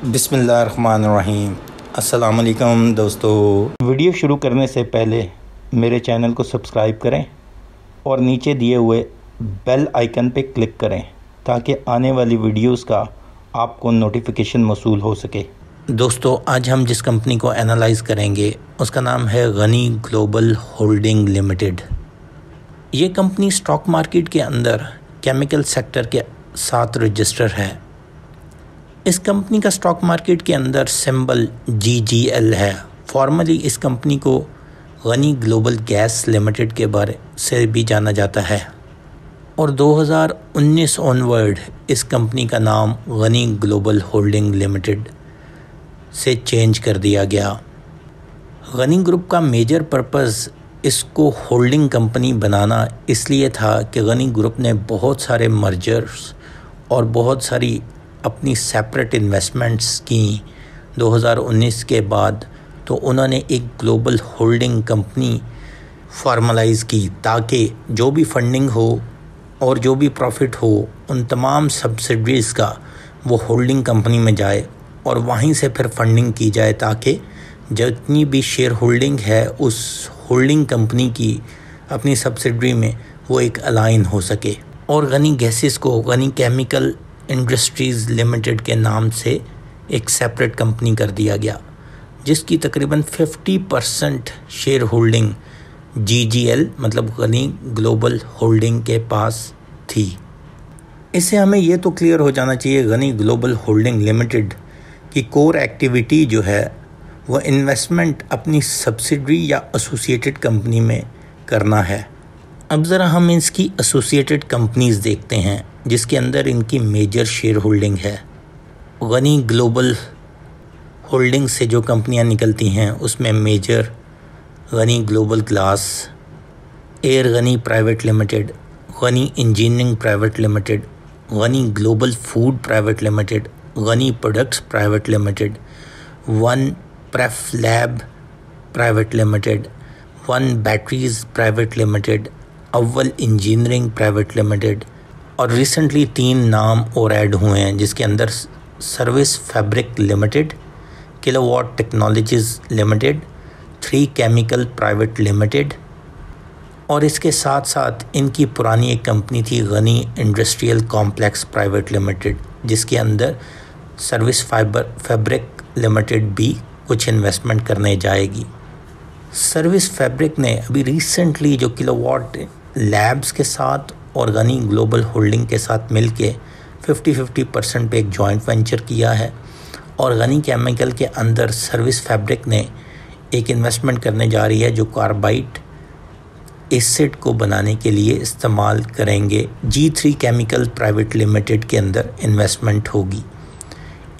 बिस्मिल्लाहिर्रहमानिर्रहीम। अस्सलाम वालेकुम दोस्तों। वीडियो शुरू करने से पहले मेरे चैनल को सब्सक्राइब करें और नीचे दिए हुए बेल आइकन पे क्लिक करें ताकि आने वाली वीडियोस का आपको नोटिफिकेशन मौसूल हो सके। दोस्तों, आज हम जिस कंपनी को एनालाइज़ करेंगे उसका नाम है गनी ग्लोबल होल्डिंग लिमिटेड। ये कंपनी स्टॉक मार्केट के अंदर केमिकल सेक्टर के साथ रजिस्टर है। इस कंपनी का स्टॉक मार्केट के अंदर सिंबल GGL है। फॉर्मली इस कंपनी को गनी ग्लोबल गैस लिमिटेड के बारे से भी जाना जाता है और 2019 ऑनवर्ड इस कंपनी का नाम गनी ग्लोबल होल्डिंग लिमिटेड से चेंज कर दिया गया। गनी ग्रुप का मेजर पर्पस इसको होल्डिंग कंपनी बनाना इसलिए था कि गनी ग्रुप ने बहुत सारे मर्जर्स और बहुत सारी अपनी सेपरेट इन्वेस्टमेंट्स की 2019 के बाद, तो उन्होंने एक ग्लोबल होल्डिंग कंपनी फॉर्मलाइज़ की ताकि जो भी फंडिंग हो और जो भी प्रॉफिट हो उन तमाम सब्सिडरीज़ का वो होल्डिंग कंपनी में जाए और वहीं से फिर फंडिंग की जाए ताकि जितनी भी शेयर होल्डिंग है उस होल्डिंग कंपनी की अपनी सब्सिडरी में वो एक अलाइन हो सके। और गनी गैसेस को गनी केमिकल इंडस्ट्रीज़ लिमिटेड के नाम से एक सेपरेट कंपनी कर दिया गया जिसकी तकरीबन 50% शेयर होल्डिंग GGL मतलब गनी ग्लोबल होल्डिंग के पास थी। इससे हमें ये तो क्लियर हो जाना चाहिए गनी ग्लोबल होल्डिंग लिमिटेड की कोर एक्टिविटी जो है वो इन्वेस्टमेंट अपनी सब्सिडरी या एसोसिएटेड कंपनी में करना है। अब ज़रा हम इसकी एसोसिएटेड कंपनीज़ देखते हैं जिसके अंदर इनकी मेजर शेयर होल्डिंग है। गनी ग्लोबल होल्डिंग से जो कंपनियां निकलती हैं उसमें major Ghani global glass, air Ghani private limited, Ghani engineering private limited, Ghani global food private limited, Ghani products private limited, one प्रेफ lab private limited, one batteries private limited, Awwal engineering private limited और recently 3 नाम और ऐड हुए हैं जिसके अंदर service fabric limited, kilowatt technologies limited, 3 chemical private limited और इसके साथ साथ इनकी पुरानी एक कंपनी थी Ghani industrial complex private limited जिसके अंदर सर्विस फैब्रिक लिमिटेड भी कुछ इन्वेस्टमेंट करने जाएगी। सर्विस फैब्रिक ने अभी रिसेंटली जो किलोवाट लैब्स के साथ और गनी ग्लोबल होल्डिंग के साथ मिलके 50-50% पे एक जॉइंट वेंचर किया है और गनी केमिकल के अंदर सर्विस फैब्रिक ने एक इन्वेस्टमेंट करने जा रही है जो कार्बाइड एसिड को बनाने के लिए इस्तेमाल करेंगे। G3 केमिकल प्राइवेट लिमिटेड के अंदर इन्वेस्टमेंट होगी।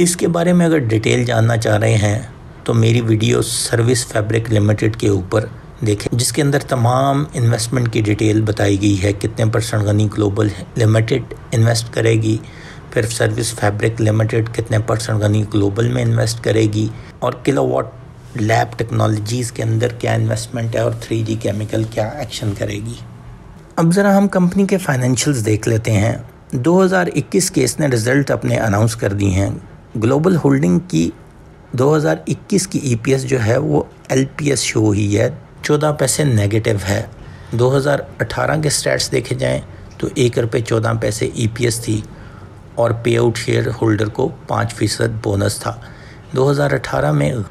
इसके बारे में अगर डिटेल जानना चाह रहे हैं तो मेरी वीडियो सर्विस फैब्रिक लिमिटेड के ऊपर देखें जिसके अंदर तमाम इन्वेस्टमेंट की डिटेल बताई गई है। कितने % गनी ग्लोबल लिमिटेड इन्वेस्ट करेगी, फिर सर्विस फैब्रिक लिमिटेड कितने % गनी ग्लोबल में इन्वेस्ट करेगी और किलोवाट लैब टेक्नोलॉजीज़ के अंदर क्या इन्वेस्टमेंट है और 3G केमिकल क्या एक्शन करेगी। अब ज़रा हम कंपनी के फाइनेंशियल्स देख लेते हैं। 2021 के इसने रिज़ल्ट अपने अनाउंस कर दिए हैं। ग्लोबल होल्डिंग की 2021 की EPS जो है वो LPS शो हुई है, 14 पैसे नेगेटिव है। 2018 के स्टैट्स देखे जाएं तो 1 रुपये 14 पैसे EPS थी और पे आउट शेयर होल्डर को 5% बोनस था। 2018 में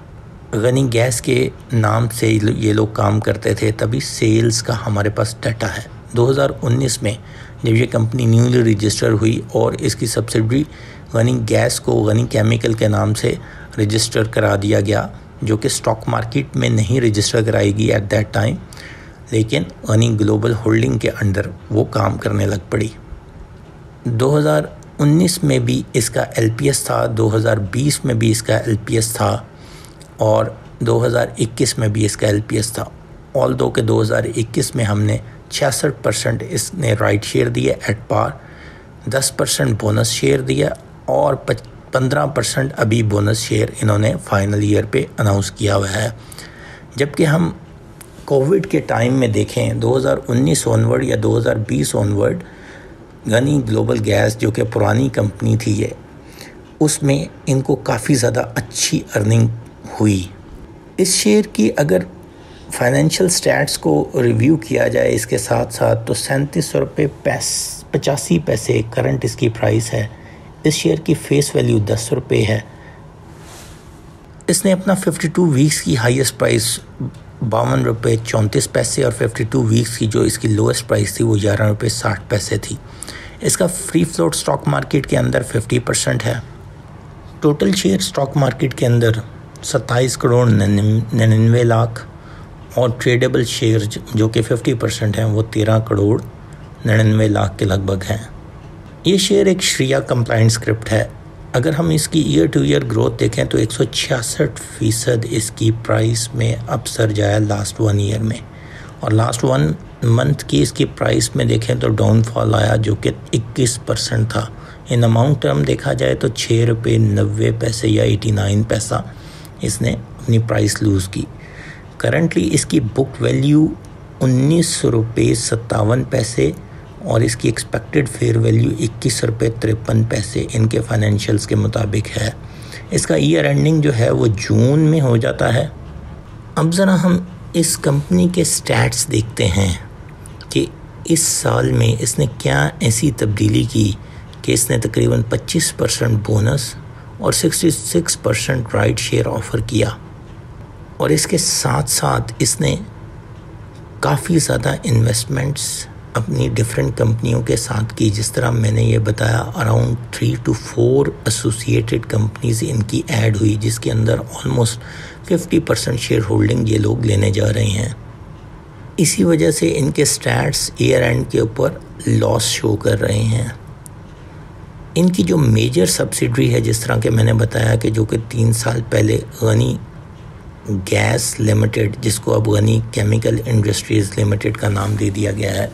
गनी गैस के नाम से ये लोग काम करते थे, तभी सेल्स का हमारे पास डाटा है। 2019 में जब ये कंपनी न्यूली रजिस्टर हुई और इसकी सब्सिडरी गनी गैस को गनी केमिकल के नाम से रजिस्टर करा दिया गया जो कि स्टॉक मार्केट में नहीं रजिस्टर कराएगी एट दैट टाइम, लेकिन गनी ग्लोबल होल्डिंग के अंडर वो काम करने लग पड़ी। 2019 में भी इसका LPS था, 2020 में भी इसका LPS था और 2021 में भी इसका LPS था। ऑल्दो के 2021 में हमने 66% इसने राइट शेयर दिए एट पार, 10% बोनस शेयर दिया और 15% अभी बोनस शेयर इन्होंने फाइनल ईयर पे अनाउंस किया हुआ है। जबकि हम कोविड के टाइम में देखें 2019 ऑनवर्ड या 2020 ऑनवर्ड गनी ग्लोबल गैस जो कि पुरानी कंपनी थी ये, उसमें इनको काफ़ी ज़्यादा अच्छी अर्निंग हुई। इस शेयर की अगर फाइनेंशियल स्टैट्स को रिव्यू किया जाए इसके साथ साथ तो 37 रुपये 85 पैसे करंट इसकी प्राइस है। इस शेयर की फेस वैल्यू 10 रुपये है। इसने अपना 52 वीक्स की हाईएस्ट प्राइस 52 रुपये 34 पैसे और 52 वीक्स की जो इसकी लोएस्ट प्राइस थी वो 11 रुपये 60 पैसे थी। इसका फ्री फ्लोट स्टॉक मार्केट के अंदर 50% है। टोटल शेयर स्टॉक मार्केट के अंदर 27 करोड़ 99 लाख और ट्रेडेबल शेयर जो कि 50% हैं वो 13 करोड़ 99 लाख के लगभग हैं। ये शेयर एक शरिया कंप्लाइंट स्क्रिप्ट है। अगर हम इसकी ईयर टू ईयर ग्रोथ देखें तो 166% इसकी प्राइस में अपसर्ज आया लास्ट 1 ईयर में, और लास्ट 1 मंथ की इसकी प्राइस में देखें तो डाउनफॉल आया जो कि 21% था। इन अमाउंट टर्म देखा जाए तो 6 रुपये 90 पैसे या 89 पैसा इसने अपनी प्राइस लूज़ की। करंटली इसकी बुक वैल्यू 19 रुपये 57 पैसे और इसकी एक्सपेक्टेड फेयर वैल्यू 21 रुपये 53 पैसे इनके फाइनेंशियल्स के मुताबिक है। इसका ईयर एंडिंग जो है वो जून में हो जाता है। अब ज़रा हम इस कंपनी के स्टैट्स देखते हैं कि इस साल में इसने क्या ऐसी तब्दीली की कि इसने तकरीबन 25% बोनस और 66% राइट शेयर ऑफ़र किया, और इसके साथ साथ इसने काफ़ी ज़्यादा इन्वेस्टमेंट्स अपनी डिफरेंट कंपनियों के साथ की। जिस तरह मैंने ये बताया अराउंड 3 to 4 एसोसिएटेड कंपनीज इनकी ऐड हुई, जिसके अंदर ऑलमोस्ट 50% शेयर होल्डिंग ये लोग लेने जा रहे हैं। इसी वजह से इनके स्टैट्स ईयर एंड के ऊपर लॉस शो कर रहे हैं। इनकी जो मेजर सब्सिडरी है, जिस तरह के मैंने बताया कि जो कि 3 साल पहले गनी गैस लिमिटेड, जिसको अब गनी केमिकल इंडस्ट्रीज़ लिमिटेड का नाम दे दिया गया है,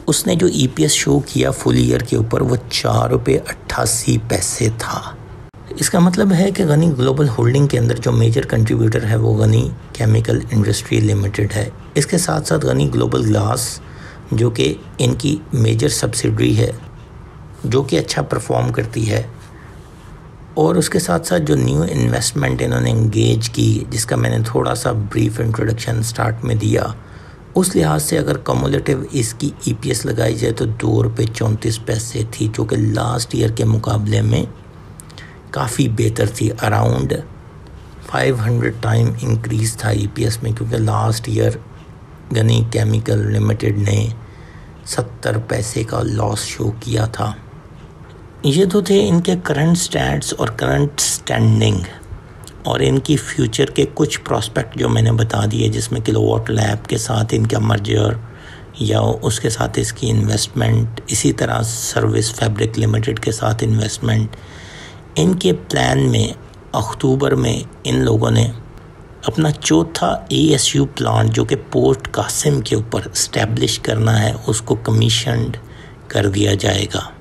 उसने जो ईपीएस शो किया फुल ईयर के ऊपर वो 4 रुपये 88 पैसे था। इसका मतलब है कि गनी ग्लोबल होल्डिंग के अंदर जो मेजर कंट्रीब्यूटर है वो गनी केमिकल इंडस्ट्री लिमिटेड है। इसके साथ साथ गनी ग्लोबल ग्लास जो कि इनकी मेजर सब्सिडरी है, जो कि अच्छा परफॉर्म करती है, और उसके साथ साथ जो न्यू इन्वेस्टमेंट इन्होंने इंगेज की, जिसका मैंने थोड़ा सा ब्रीफ इंट्रोडक्शन स्टार्ट में दिया, उस लिहाज से अगर कम्युलेटिव इसकी ईपीएस लगाई जाए तो 2 रुपये 34 पैसे थी, जो कि लास्ट ईयर के मुकाबले में काफ़ी बेहतर थी। अराउंड 500 टाइम इंक्रीज़ था ईपीएस में, क्योंकि last year Gani chemical limited ने 70 पैसे का लॉस शो किया था। ये तो थे इनके करंट स्टैट्स और करंट स्टैंडिंग, और इनकी फ्यूचर के कुछ प्रॉस्पेक्ट जो मैंने बता दिए, जिसमें किलोवाट लैब के साथ इनका मर्जर या उसके साथ इसकी इन्वेस्टमेंट, इसी तरह सर्विस फैब्रिक लिमिटेड के साथ इन्वेस्टमेंट। इनके प्लान में अक्टूबर में इन लोगों ने अपना चौथा एएसयू प्लांट जो कि पोर्ट कासिम के ऊपर इस्टेब्लिश करना है, उसको कमीशनड कर दिया जाएगा।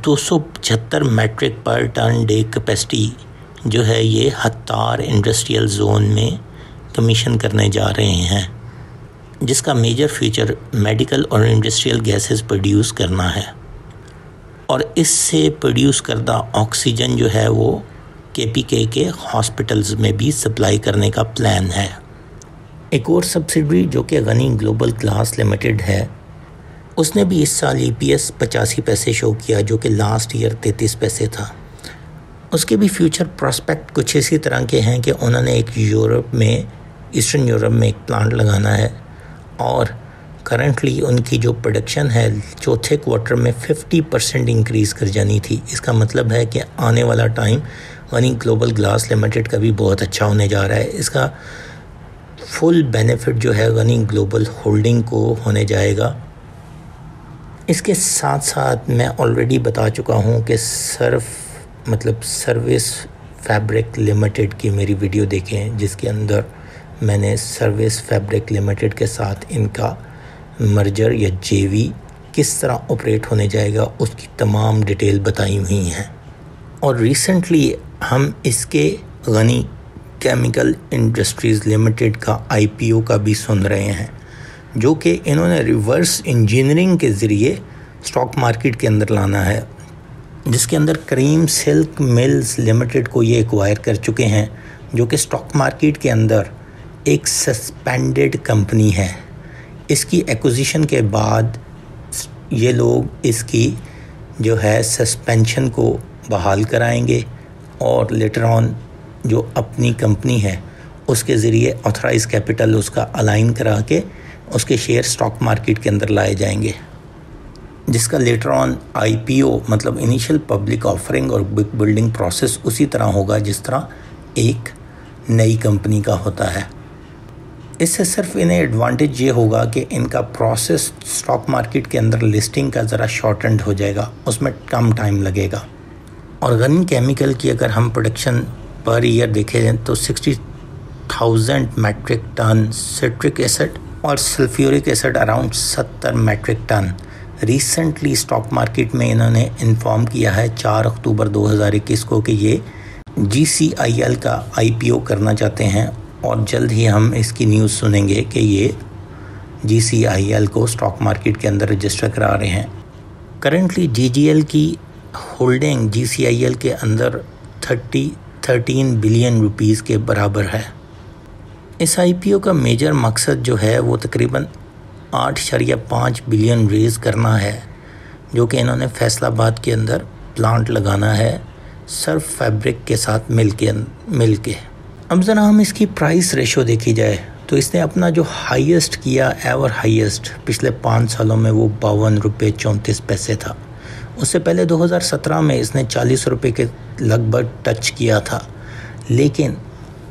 275 मेट्रिक पर टन डे कैपेसिटी जो है ये हत्तार इंडस्ट्रियल जोन में कमीशन करने जा रहे हैं, जिसका मेजर फीचर मेडिकल और इंडस्ट्रियल गैसेस प्रोड्यूस करना है, और इससे प्रोड्यूस करदा ऑक्सीजन जो है वो केपीके के हॉस्पिटल्स में भी सप्लाई करने का प्लान है। एक और सब्सिडरी जो कि गनी ग्लोबल ग्लास लिमिटेड है, उसने भी इस साल ईपीएस 85 पैसे शो किया, जो कि लास्ट ईयर 33 पैसे था। उसके भी फ्यूचर प्रॉस्पेक्ट कुछ इसी तरह के हैं कि उन्होंने एक यूरोप में, ईस्टर्न यूरोप में एक प्लांट लगाना है, और करंटली उनकी जो प्रोडक्शन है चौथे क्वार्टर में 50% इंक्रीज़ कर जानी थी। इसका मतलब है कि आने वाला time Gani global glass limited का भी बहुत अच्छा होने जा रहा है। इसका फुल बेनिफिट जो है गनी ग्लोबल होल्डिंग को होने जाएगा। इसके साथ साथ मैं ऑलरेडी बता चुका हूँ कि सर्विस फैब्रिक लिमिटेड की मेरी वीडियो देखें, जिसके अंदर मैंने सर्विस फैब्रिक लिमिटेड के साथ इनका मर्जर या जेवी किस तरह ऑपरेट होने जाएगा उसकी तमाम डिटेल बताई हुई हैं। और रिसेंटली हम इसके गनी केमिकल इंडस्ट्रीज़ लिमिटेड का आईपीओ का भी सुन रहे हैं, जो कि इन्होंने रिवर्स इंजीनियरिंग के ज़रिए स्टॉक मार्केट के अंदर लाना है। जिसके अंदर करीम सिल्क मिल्स लिमिटेड को ये एक्वायर कर चुके हैं, जो कि स्टॉक मार्केट के अंदर एक सस्पेंडेड कंपनी है। इसकी एक्विजिशन के बाद ये लोग इसकी जो है सस्पेंशन को बहाल कराएंगे और लेटर ऑन जो अपनी कंपनी है उसके ज़रिए ऑथराइज कैपिटल उसका अलाइन करा के उसके शेयर स्टॉक मार्केट के अंदर लाए जाएंगे, जिसका लेटर ऑन IPO मतलब इनिशियल पब्लिक ऑफरिंग और बिग बिल्डिंग प्रोसेस उसी तरह होगा जिस तरह एक नई कंपनी का होता है। इससे सिर्फ इन्हें एडवांटेज ये होगा कि इनका प्रोसेस स्टॉक मार्केट के अंदर लिस्टिंग का ज़रा शॉर्टेंड हो जाएगा, उसमें कम टाइम लगेगा। और गनी केमिकल की अगर हम प्रोडक्शन पर ईयर देखें तो 60,000 मेट्रिक टन सिट्रिक एसिड और sulphuric acid around 70 metric ton. Recently stock market में इन्होंने इन्फॉर्म किया है 4 अक्टूबर 2021 को कि ये GCIL का IPO करना चाहते हैं और जल्द ही हम इसकी न्यूज़ सुनेंगे कि ये GCIL को स्टॉक मार्केट के अंदर रजिस्टर करा रहे हैं। करंटली GGL की होल्डिंग GCIL के अंदर 13 बिलियन रुपीस के बराबर है। इस IPO का मेजर मकसद जो है वो तकरीबन 8.5 बिलियन रेज़ करना है, जो कि इन्होंने फैसलाबाद के अंदर प्लांट लगाना है सर्फ फैब्रिक के साथ मिल के। अब ज़रा हम इसकी प्राइस रेशो देखी जाए तो इसने अपना जो हाईएस्ट किया एवर हाईएस्ट पिछले 5 सालों में वो 52 रुपये 34 पैसे था। उससे पहले 2017 में इसने 40 रुपये के लगभग टच किया था। लेकिन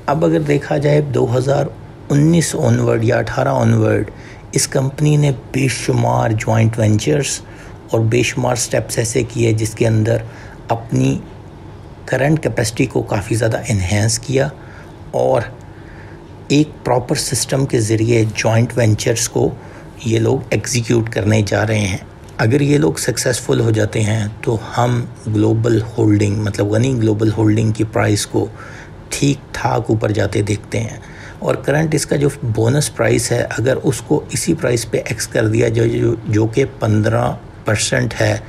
अब अगर देखा जाए 2019 ऑनवर्ड या 18 ऑनवर्ड इस कंपनी ने बेशुमार जॉइंट वेंचर्स और बेशुमार स्टेप्स ऐसे किए जिसके अंदर अपनी करंट कैपेसिटी को काफ़ी ज़्यादा इन्हेंस किया और एक प्रॉपर सिस्टम के ज़रिए जॉइंट वेंचर्स को ये लोग एग्जीक्यूट करने जा रहे हैं। अगर ये लोग सक्सेसफुल हो जाते हैं तो हम ग्लोबल होल्डिंग मतलब गनी ग्लोबल होल्डिंग की प्राइस को ठीक ठाक ऊपर जाते देखते हैं। और करंट इसका जो बोनस प्राइस है अगर उसको इसी प्राइस पे एक्स कर दिया जो कि 15% है,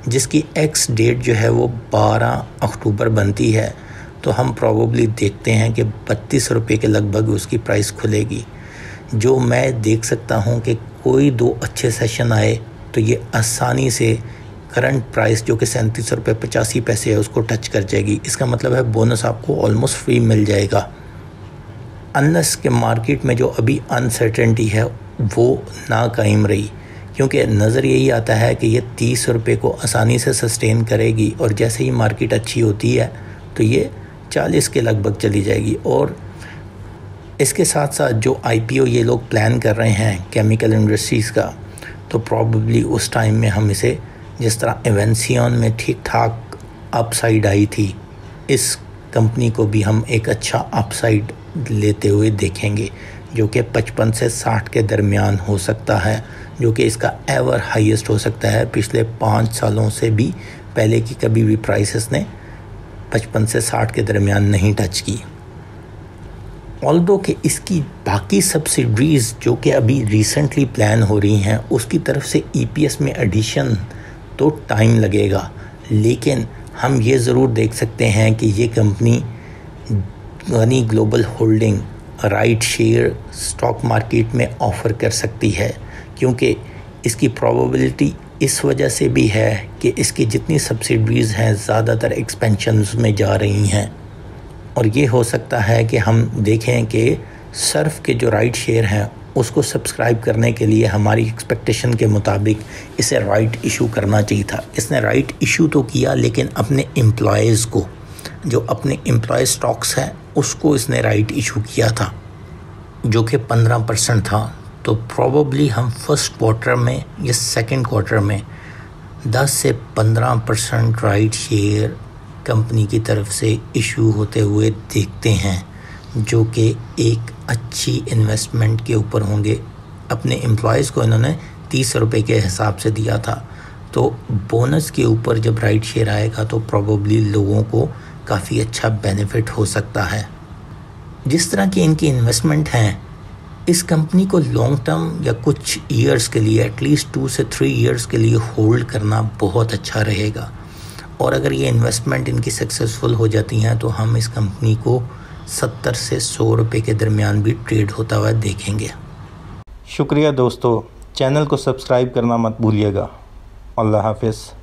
जिसकी एक्स डेट जो है वो 12 अक्टूबर बनती है, तो हम प्रॉबली देखते हैं कि 32 रुपये के लगभग उसकी प्राइस खुलेगी। जो मैं देख सकता हूं कि कोई 2 अच्छे सेशन आए तो ये आसानी से करंट प्राइस जो कि 37 रुपये 85 पैसे है उसको टच कर जाएगी। इसका मतलब है बोनस आपको ऑलमोस्ट फ्री मिल जाएगा। अनलेस के मार्केट में जो अभी अनसर्टेनिटी है वो ना कायम रही, क्योंकि नज़र यही आता है कि ये 30 रुपये को आसानी से सस्टेन करेगी और जैसे ही मार्केट अच्छी होती है तो ये 40 के लगभग चली जाएगी। और इसके साथ साथ जो IPO ये लोग प्लान कर रहे हैं केमिकल इंडस्ट्रीज़ का, तो प्रॉबली उस टाइम में हम इसे जिस तरह एवेंसियन में ठीक ठाक अपसाइड आई थी, इस कंपनी को भी हम एक अच्छा अपसाइड लेते हुए देखेंगे जो कि 55 से 60 के दरमियान हो सकता है, जो कि इसका एवर हाईएस्ट हो सकता है। पिछले 5 सालों से भी पहले की कभी भी प्राइसेस ने 55 से 60 के दरमियान नहीं टच की। ऑल्दो कि इसकी बाकी सब्सिडरीज़ जो कि अभी रिसेंटली प्लान हो रही हैं उसकी तरफ से EPS में एडिशन तो टाइम लगेगा, लेकिन हम ये ज़रूर देख सकते हैं कि ये company Gani global holding right share stock market में ऑफ़र कर सकती है, क्योंकि इसकी प्रोबेबिलिटी इस वजह से भी है कि इसकी जितनी सब्सिडरीज़ हैं ज़्यादातर एक्सपेंशन्स में जा रही हैं। और ये हो सकता है कि हम देखें कि सर्फ के जो राइट शेयर हैं उसको सब्सक्राइब करने के लिए हमारी एक्सपेक्टेशन के मुताबिक इसे राइट इशू करना चाहिए था। इसने राइट इशू तो किया, लेकिन अपने एम्प्लॉयज़ को, जो अपने एम्प्लॉय स्टॉक्स हैं उसको इसने राइट इशू किया था जो कि 15% था। तो प्रॉबली हम फर्स्ट क्वार्टर में या सेकंड क्वार्टर में 10 से 15% राइट शेयर कंपनी की तरफ से इशू होते हुए देखते हैं, जो कि एक अच्छी इन्वेस्टमेंट के ऊपर होंगे। अपने एम्प्लॉयज़ को इन्होंने 30 रुपये के हिसाब से दिया था, तो बोनस के ऊपर जब राइट शेयर आएगा तो प्रॉबली लोगों को काफ़ी अच्छा बेनिफिट हो सकता है। जिस तरह की इनकी इन्वेस्टमेंट हैं, इस कंपनी को लॉन्ग टर्म या कुछ ईयर्स के लिए एटलीस्ट 2 से 3 ईयर्स के लिए होल्ड करना बहुत अच्छा रहेगा। और अगर ये इन्वेस्टमेंट इनकी सक्सेसफुल हो जाती हैं तो हम इस कंपनी को 70 से 100 रुपये के दरमियान भी ट्रेड होता हुआ देखेंगे। शुक्रिया दोस्तों, चैनल को सब्सक्राइब करना मत भूलिएगा। अल्लाह हाफ़िज़।